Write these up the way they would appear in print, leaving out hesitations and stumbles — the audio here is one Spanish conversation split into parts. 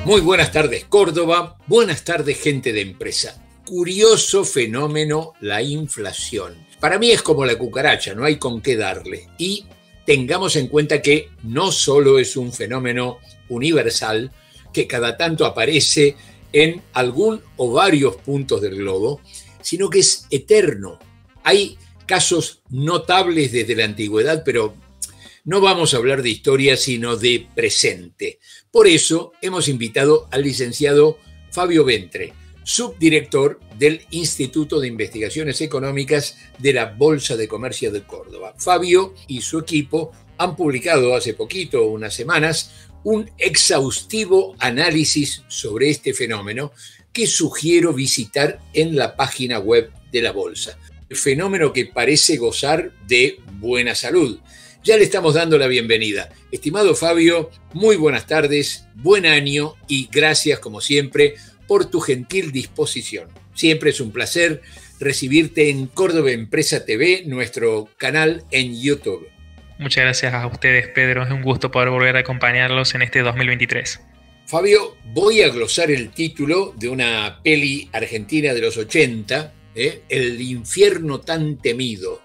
Muy buenas tardes, Córdoba. Buenas tardes, gente de empresa. Curioso fenómeno la inflación. Para mí es como la cucaracha, no hay con qué darle. Y tengamos en cuenta que no solo es un fenómeno universal que cada tanto aparece en algún o varios puntos del globo, sino que es eterno. Hay casos notables desde la antigüedad, pero no vamos a hablar de historia, sino de presente. Por eso hemos invitado al licenciado Fabio Ventre, subdirector del Instituto de Investigaciones Económicas de la Bolsa de Comercio de Córdoba. Fabio y su equipo han publicado hace poquito, unas semanas, un exhaustivo análisis sobre este fenómeno que sugiero visitar en la página web de la Bolsa. El fenómeno que parece gozar de buena salud. Ya le estamos dando la bienvenida. Estimado Fabio, muy buenas tardes, buen año y gracias, como siempre, por tu gentil disposición. Siempre es un placer recibirte en Córdoba Empresa TV, nuestro canal en YouTube. Muchas gracias a ustedes, Pedro. Es un gusto poder volver a acompañarlos en este 2023. Fabio, voy a glosar el título de una peli argentina de los 80, El infierno tan temido,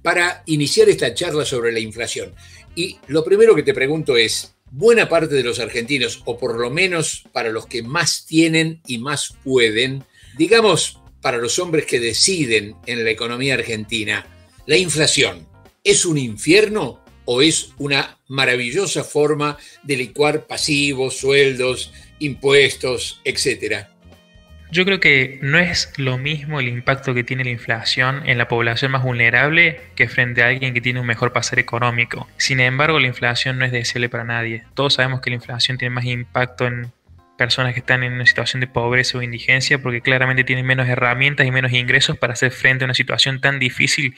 para iniciar esta charla sobre la inflación. Y lo primero que te pregunto es, buena parte de los argentinos, o por lo menos para los que más tienen y más pueden, digamos para los hombres que deciden en la economía argentina, ¿la inflación es un infierno o es una maravillosa forma de licuar pasivos, sueldos, impuestos, etcétera? Yo creo que no es lo mismo el impacto que tiene la inflación en la población más vulnerable que frente a alguien que tiene un mejor pasar económico. Sin embargo, la inflación no es deseable para nadie. Todos sabemos que la inflación tiene más impacto en personas que están en una situación de pobreza o indigencia porque claramente tienen menos herramientas y menos ingresos para hacer frente a una situación tan difícil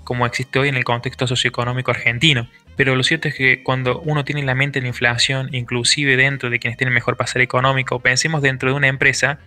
como existe hoy en el contexto socioeconómico argentino. Pero lo cierto es que cuando uno tiene en la mente la inflación, inclusive dentro de quienes tienen mejor pasar económico, pensemos dentro de una empresa,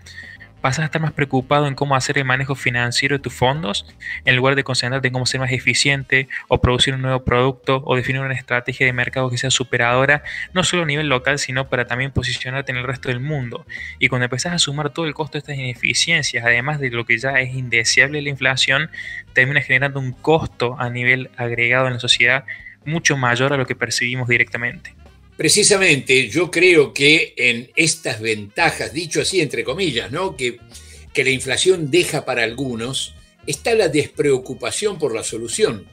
pasas a estar más preocupado en cómo hacer el manejo financiero de tus fondos en lugar de concentrarte en cómo ser más eficiente o producir un nuevo producto o definir una estrategia de mercado que sea superadora, no solo a nivel local, sino para también posicionarte en el resto del mundo. Y cuando empezás a sumar todo el costo de estas ineficiencias, además de lo que ya es indeseable la inflación, termina generando un costo a nivel agregado en la sociedad mucho mayor a lo que percibimos directamente. Precisamente, yo creo que en estas ventajas, dicho así entre comillas, ¿no? que la inflación deja para algunos, está la despreocupación por la solución.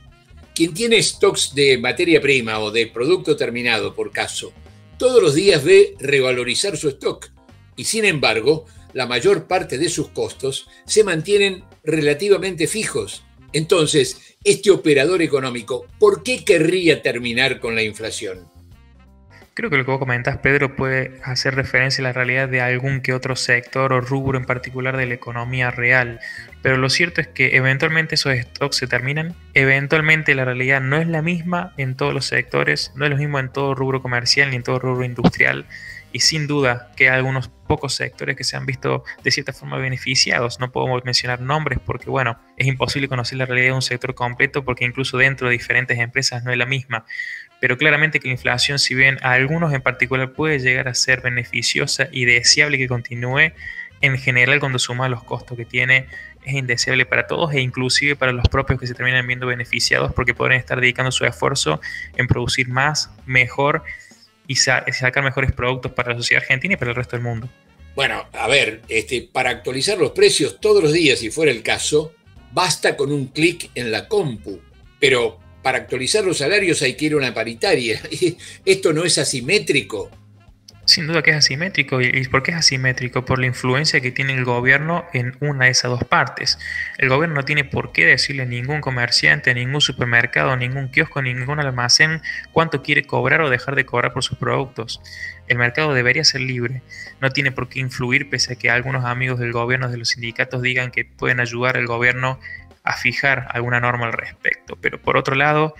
Quien tiene stocks de materia prima o de producto terminado, por caso, todos los días ve revalorizar su stock y, sin embargo, la mayor parte de sus costos se mantienen relativamente fijos. Entonces, este operador económico, ¿por qué querría terminar con la inflación? Creo que lo que vos comentás, Pedro, puede hacer referencia a la realidad de algún que otro sector o rubro en particular de la economía real. Pero lo cierto es que eventualmente esos stocks se terminan. Eventualmente la realidad no es la misma en todos los sectores, no es lo mismo en todo rubro comercial ni en todo rubro industrial. Y sin duda que hay algunos pocos sectores que se han visto de cierta forma beneficiados. No podemos mencionar nombres porque, bueno, es imposible conocer la realidad de un sector completo porque incluso dentro de diferentes empresas no es la misma. Pero claramente que la inflación, si bien a algunos en particular puede llegar a ser beneficiosa y deseable que continúe, en general cuando suma los costos que tiene es indeseable para todos e inclusive para los propios que se terminan viendo beneficiados porque podrían estar dedicando su esfuerzo en producir más, mejor y sacar mejores productos para la sociedad argentina y para el resto del mundo. Bueno, a ver, para actualizar los precios todos los días, si fuera el caso, basta con un clic en la compu, pero para actualizar los salarios hay que ir a una paritaria. ¿Esto no es asimétrico? Sin duda que es asimétrico. ¿Y por qué es asimétrico? Por la influencia que tiene el gobierno en una de esas dos partes. El gobierno no tiene por qué decirle a ningún comerciante, a ningún supermercado, ningún kiosco, ningún almacén cuánto quiere cobrar o dejar de cobrar por sus productos. El mercado debería ser libre. No tiene por qué influir, pese a que algunos amigos del gobierno, de los sindicatos, digan que pueden ayudar al gobierno a fijar alguna norma al respecto. Pero por otro lado,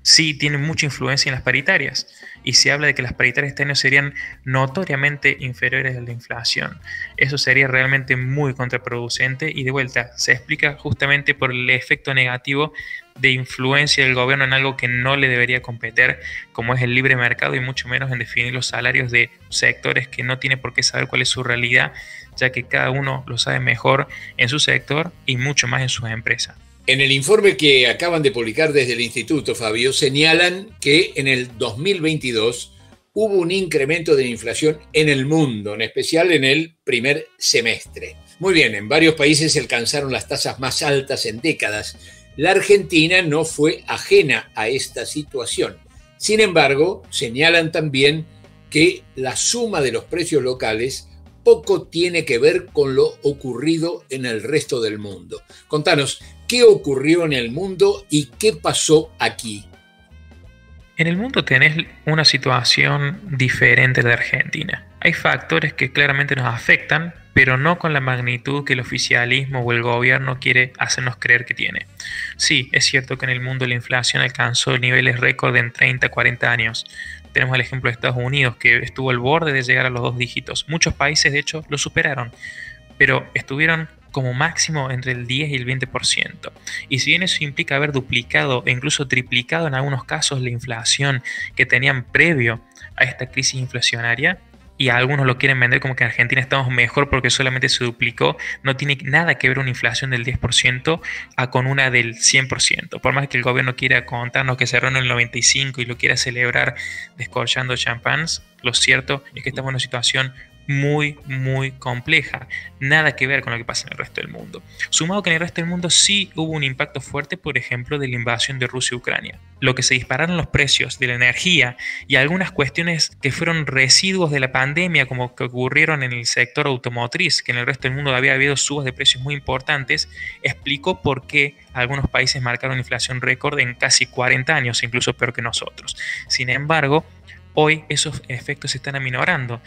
sí tiene mucha influencia en las paritarias y se habla de que las paritarias este año serían notoriamente inferiores a la inflación. Eso sería realmente muy contraproducente y de vuelta se explica justamente por el efecto negativo de influencia del gobierno en algo que no le debería competir, como es el libre mercado y mucho menos en definir los salarios de sectores que no tiene por qué saber cuál es su realidad, ya que cada uno lo sabe mejor en su sector y mucho más en sus empresas. En el informe que acaban de publicar desde el Instituto, Fabio, señalan que en el 2022 hubo un incremento de la inflación en el mundo, en especial en el primer semestre. Muy bien, en varios países se alcanzaron las tasas más altas en décadas. La Argentina no fue ajena a esta situación. Sin embargo, señalan también que la suma de los precios locales poco tiene que ver con lo ocurrido en el resto del mundo. Contanos, ¿qué ocurrió en el mundo y qué pasó aquí? En el mundo tenés una situación diferente de Argentina. Hay factores que claramente nos afectan, pero no con la magnitud que el oficialismo o el gobierno quiere hacernos creer que tiene. Sí, es cierto que en el mundo la inflación alcanzó niveles récord en 30, 40 años. Tenemos el ejemplo de Estados Unidos, que estuvo al borde de llegar a los 2 dígitos. Muchos países, de hecho, lo superaron, pero estuvieron como máximo entre el 10 y el 20%. Y si bien eso implica haber duplicado e incluso triplicado en algunos casos la inflación que tenían previo a esta crisis inflacionaria, y algunos lo quieren vender como que en Argentina estamos mejor porque solamente se duplicó, no tiene nada que ver una inflación del 10% con una del 100%. Por más que el gobierno quiera contarnos que cerró en el 95 y lo quiera celebrar descorchando champans, lo cierto es que estamos en una situación muy, muy compleja. Nada que ver con lo que pasa en el resto del mundo. Sumado que en el resto del mundo sí hubo un impacto fuerte, por ejemplo, de la invasión de Rusia a Ucrania. Lo que se dispararon los precios de la energía y algunas cuestiones que fueron residuos de la pandemia, como que ocurrieron en el sector automotriz, que en el resto del mundo había habido subas de precios muy importantes, explicó por qué algunos países marcaron inflación récord en casi 40 años, incluso peor que nosotros. Sin embargo, hoy esos efectos se están aminorando.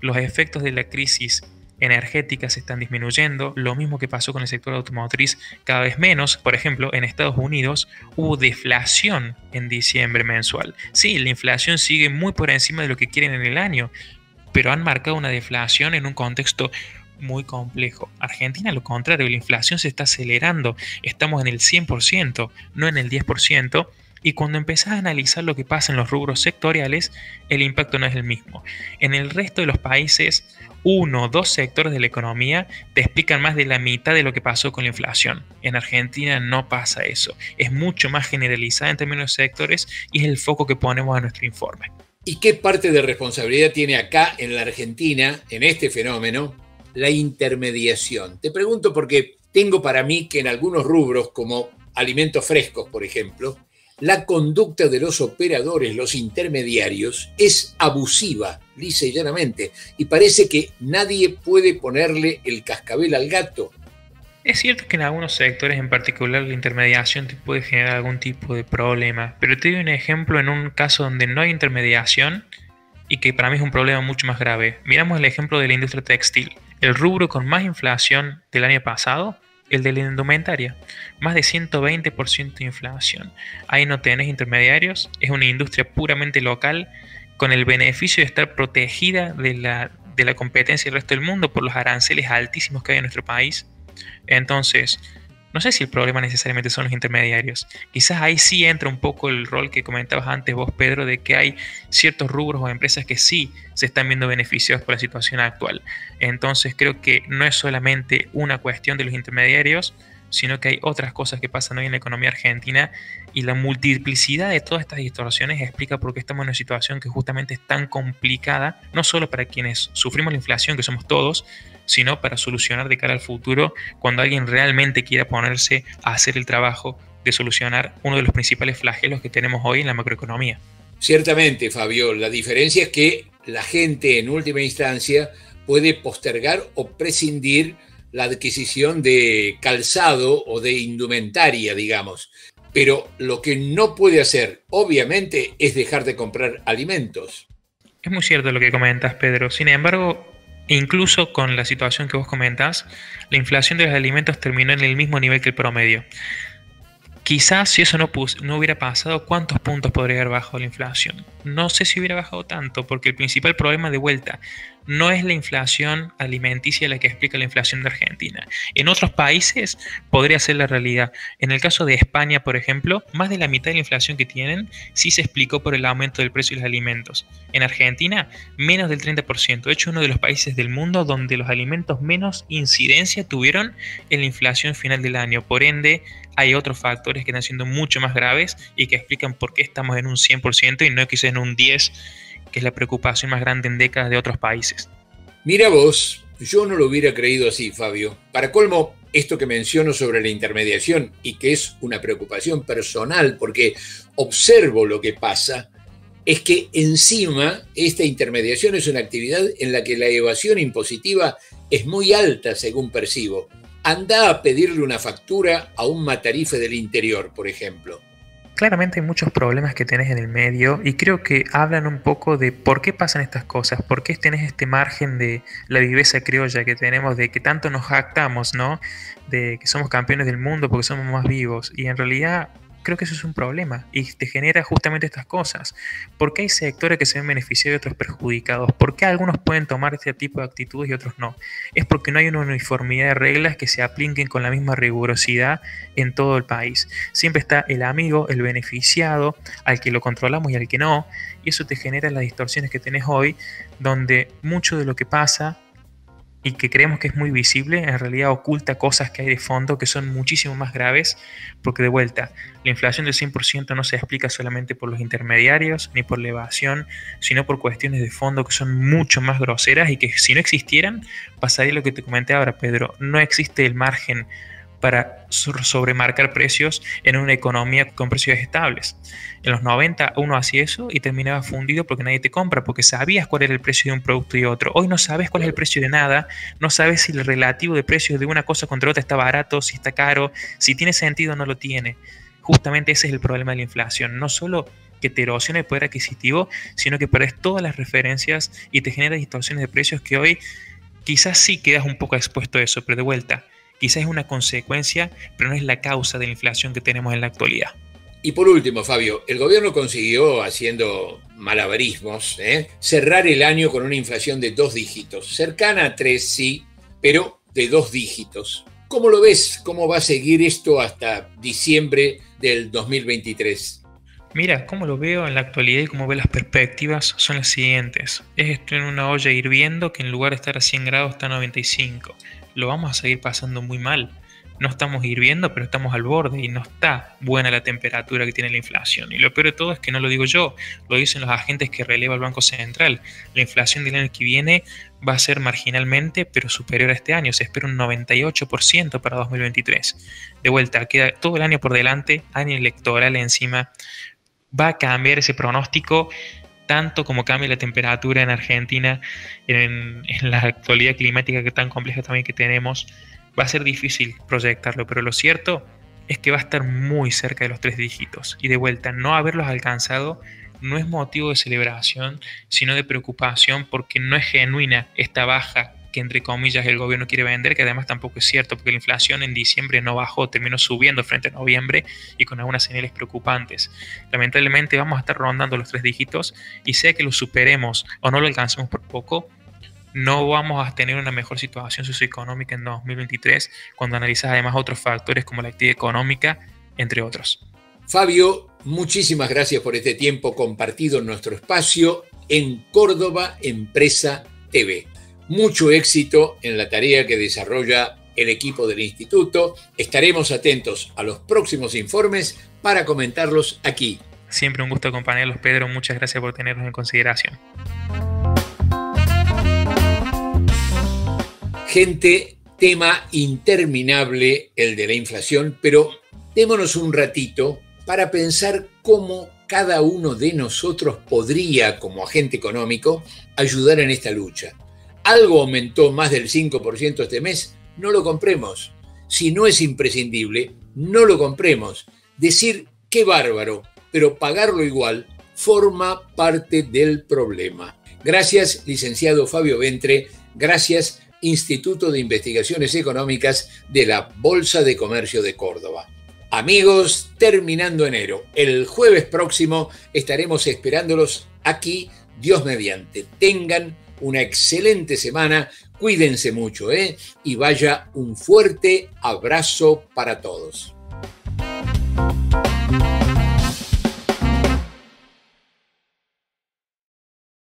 Los efectos de la crisis energética se están disminuyendo, lo mismo que pasó con el sector automotriz, cada vez menos. Por ejemplo, en Estados Unidos hubo deflación en diciembre mensual. Sí, la inflación sigue muy por encima de lo que quieren en el año, pero han marcado una deflación en un contexto muy complejo. Argentina, lo contrario, la inflación se está acelerando, estamos en el 100%, no en el 10%. Y cuando empezás a analizar lo que pasa en los rubros sectoriales, el impacto no es el mismo. En el resto de los países, 1 o 2 sectores de la economía te explican más de la mitad de lo que pasó con la inflación. En Argentina no pasa eso. Es mucho más generalizada en términos de sectores y es el foco que ponemos a nuestro informe. ¿Y qué parte de responsabilidad tiene acá en la Argentina, en este fenómeno, la intermediación? Te pregunto porque tengo para mí que en algunos rubros, como alimentos frescos, por ejemplo, la conducta de los operadores, los intermediarios, es abusiva, lisa y llanamente, y parece que nadie puede ponerle el cascabel al gato. Es cierto que en algunos sectores en particular la intermediación te puede generar algún tipo de problema, pero te doy un ejemplo en un caso donde no hay intermediación y que para mí es un problema mucho más grave. Miramos el ejemplo de la industria textil, el rubro con más inflación del año pasado. El de la indumentaria, más de 120% de inflación. Ahí no tenés intermediarios, es una industria puramente local, con el beneficio de estar protegida de la competencia del resto del mundo por los aranceles altísimos que hay en nuestro país. Entonces, no sé si el problema necesariamente son los intermediarios. Quizás ahí sí entra un poco el rol que comentabas antes vos, Pedro, de que hay ciertos rubros o empresas que sí se están viendo beneficiados por la situación actual. Entonces creo que no es solamente una cuestión de los intermediarios, sino que hay otras cosas que pasan hoy en la economía argentina y la multiplicidad de todas estas distorsiones explica por qué estamos en una situación que justamente es tan complicada, no solo para quienes sufrimos la inflación, que somos todos, sino para solucionar de cara al futuro cuando alguien realmente quiera ponerse a hacer el trabajo de solucionar uno de los principales flagelos que tenemos hoy en la macroeconomía. Ciertamente, Fabio, la diferencia es que la gente en última instancia puede postergar o prescindir la adquisición de calzado o de indumentaria, digamos. Pero lo que no puede hacer, obviamente, es dejar de comprar alimentos. Es muy cierto lo que comentas, Pedro. Sin embargo, incluso con la situación que vos comentás, la inflación de los alimentos terminó en el mismo nivel que el promedio. Quizás si eso no hubiera pasado, ¿cuántos puntos podría haber bajado la inflación? No sé si hubiera bajado tanto, porque el principal problema de vuelta no es la inflación alimenticia la que explica la inflación de Argentina. En otros países podría ser la realidad. En el caso de España, por ejemplo, más de la mitad de la inflación que tienen sí se explicó por el aumento del precio de los alimentos. En Argentina, menos del 30%. De hecho, uno de los países del mundo donde los alimentos menos incidencia tuvieron en la inflación final del año. Por ende, hay otros factores que están siendo mucho más graves y que explican por qué estamos en un 100% y no quizás en un 10%, que es la preocupación más grande en décadas de otros países. Mira vos, yo no lo hubiera creído así, Fabio. Para colmo, esto que menciono sobre la intermediación y que es una preocupación personal porque observo lo que pasa, es que encima esta intermediación es una actividad en la que la evasión impositiva es muy alta según percibo. Anda a pedirle una factura a un matarife del interior, por ejemplo. Claramente hay muchos problemas que tenés en el medio y creo que hablan un poco de por qué pasan estas cosas, por qué tenés este margen de la viveza criolla que tenemos, de que tanto nos jactamos, ¿no? De que somos campeones del mundo porque somos más vivos y en realidad creo que eso es un problema y te genera justamente estas cosas. ¿Por qué hay sectores que se ven beneficiados y otros perjudicados? ¿Por qué algunos pueden tomar este tipo de actitudes y otros no? Es porque no hay una uniformidad de reglas que se apliquen con la misma rigurosidad en todo el país. Siempre está el amigo, el beneficiado, al que lo controlamos y al que no, y eso te genera las distorsiones que tenés hoy, donde mucho de lo que pasa y que creemos que es muy visible, en realidad oculta cosas que hay de fondo que son muchísimo más graves, porque de vuelta, la inflación del 100% no se explica solamente por los intermediarios ni por la evasión, sino por cuestiones de fondo que son mucho más groseras y que si no existieran, pasaría lo que te comenté ahora, Pedro, no existe el margen para sobremarcar precios en una economía con precios estables. En los 90 uno hacía eso y terminaba fundido porque nadie te compra, porque sabías cuál era el precio de un producto y otro. Hoy no sabes cuál es el precio de nada, no sabes si el relativo de precios de una cosa contra otra está barato, si está caro, si tiene sentido o no lo tiene. Justamente ese es el problema de la inflación, no solo que te erosiona el poder adquisitivo, sino que perdés todas las referencias y te genera distorsiones de precios que hoy quizás sí quedas un poco expuesto a eso, pero de vuelta, quizás es una consecuencia, pero no es la causa de la inflación que tenemos en la actualidad. Y por último, Fabio, el gobierno consiguió, haciendo malabarismos, cerrar el año con una inflación de 2 dígitos, cercana a 3, sí, pero de 2 dígitos. ¿Cómo lo ves? ¿Cómo va a seguir esto hasta diciembre del 2023? Mira, cómo lo veo en la actualidad y cómo veo las perspectivas son las siguientes. Es esto en una olla hirviendo que en lugar de estar a 100 grados está a 95. Lo vamos a seguir pasando muy mal. No estamos hirviendo, pero estamos al borde y no está buena la temperatura que tiene la inflación. Y lo peor de todo es que no lo digo yo, lo dicen los agentes que releva el Banco Central. La inflación del año que viene va a ser marginalmente, pero superior a este año. Se espera un 98% para 2023. De vuelta, queda todo el año por delante, año electoral encima. Va a cambiar ese pronóstico tanto como cambia la temperatura en Argentina, en la actualidad climática que tan compleja también que tenemos. Va a ser difícil proyectarlo, pero lo cierto es que va a estar muy cerca de los 3 dígitos. Y de vuelta, no haberlos alcanzado no es motivo de celebración, sino de preocupación porque no es genuina esta baja que entre comillas el gobierno quiere vender, que además tampoco es cierto, porque la inflación en diciembre no bajó, terminó subiendo frente a noviembre y con algunas señales preocupantes. Lamentablemente vamos a estar rondando los 3 dígitos y sea que lo superemos o no lo alcancemos por poco, no vamos a tener una mejor situación socioeconómica en 2023 cuando analizas además otros factores como la actividad económica, entre otros. Fabio, muchísimas gracias por este tiempo compartido en nuestro espacio en Córdoba Empresa TV. Mucho éxito en la tarea que desarrolla el equipo del instituto. Estaremos atentos a los próximos informes para comentarlos aquí. Siempre un gusto acompañarlos, Pedro. Muchas gracias por tenernos en consideración. Gente, tema interminable el de la inflación, pero démonos un ratito para pensar cómo cada uno de nosotros podría, como agente económico, ayudar en esta lucha. Algo aumentó más del 5% este mes, no lo compremos. Si no es imprescindible, no lo compremos. Decir qué bárbaro, pero pagarlo igual forma parte del problema. Gracias, licenciado Fabio Ventre. Gracias, Instituto de Investigaciones Económicas de la Bolsa de Comercio de Córdoba. Amigos, terminando enero. El jueves próximo estaremos esperándolos aquí, Dios mediante. Tengan una excelente semana, cuídense mucho, y vaya un fuerte abrazo para todos.